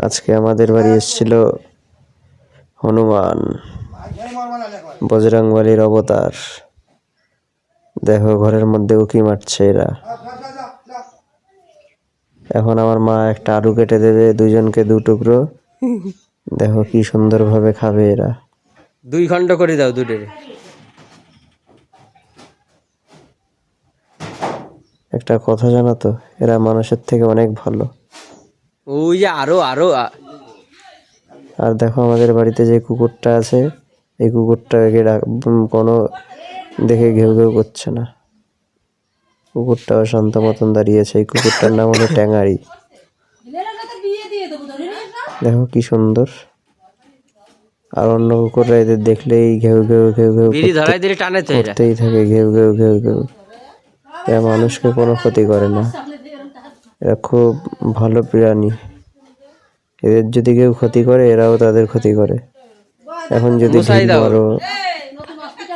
আজকে আমাদের বাড়ি এসেছিল হনুমান, বজরংবলীর অবতার। দেখো ঘরের মধ্যে উকি মারছে এরা। এখন আমার মা একটা আলু কেটে দেবে দুইজনকে 2 টুকরো। দেখো কি সুন্দর ভাবে খাবে এরা। 2 খণ্ড করে দাও দুটো। একটা কথা জানো তো, এরা মানুষের থেকে অনেক ভালো। ওই যে আরো আর দেখো আমাদের বাড়িতে যে কুকুরটা আছে, এই কুকুরটাকে কোনো দেখে ঘেউ ঘেউ করছে না। কুকুরটাও শান্ত মতন দাঁড়িয়েছে। এই কুকুরটার নাম হলো ট্যাঙারি। দেখো কি সুন্দর। আর অন্য কুকুররা এদের দেখলেই ঘেউ ঘেউ ঘেউ ঘেউ করতেই থাকে, ঘেউ ঘেউ ঘেউ ঘেউ। এরা মানুষকে কোনো ক্ষতি করে না, এরা খুব ভালো প্রাণী। এদের যদি কেউ ক্ষতি করে এরাও তাদের ক্ষতি করে। এখন যদি ঢিল মারো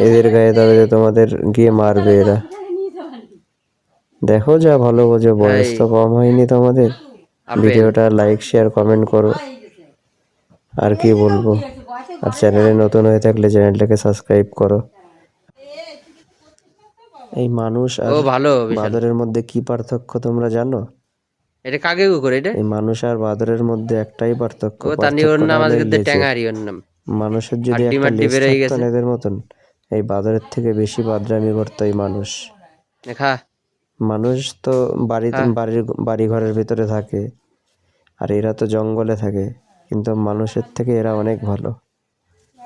এদের গায়ে, তবে তোমাদের গিয়ে মারবে এরা। দেখো যা ভালো বোঝো, বয়স তো কম হয়নি তোমাদের। ভিডিওটা লাইক শেয়ার কমেন্ট করো। আর কি বলবো। আর চ্যানেলে নতুন হয়ে থাকলে চ্যানেলটাকে সাবস্ক্রাইব করো। এই মানুষ আর বাঁদরের মধ্যে কি পার্থক্য তোমরা জানো? এটা কাকে কুকুর এটা? এই মানুষ আর বাঁদরের মধ্যে একটাই পার্থক্য। মানুষের যদি একটা লেজ থাকতো না এদের মতন, এই বাঁদরের থেকে বেশি বাদরামি করতো এই মানুষ। মানুষ তো বাড়ি ঘরের ভিতরে থাকে, আর এরা তো জঙ্গলে থাকে, কিন্তু মানুষের থেকে এরা অনেক ভালো।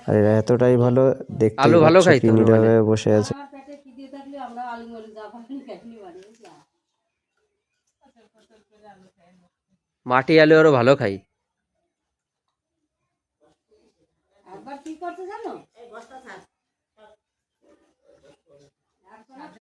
আর এরা এতটাই ভালো, দেখতেই পাচ্ছ কি নীরবে বসে আছে। মাটি আলু আরো ভালো খাই। একবার কি করতে জানো?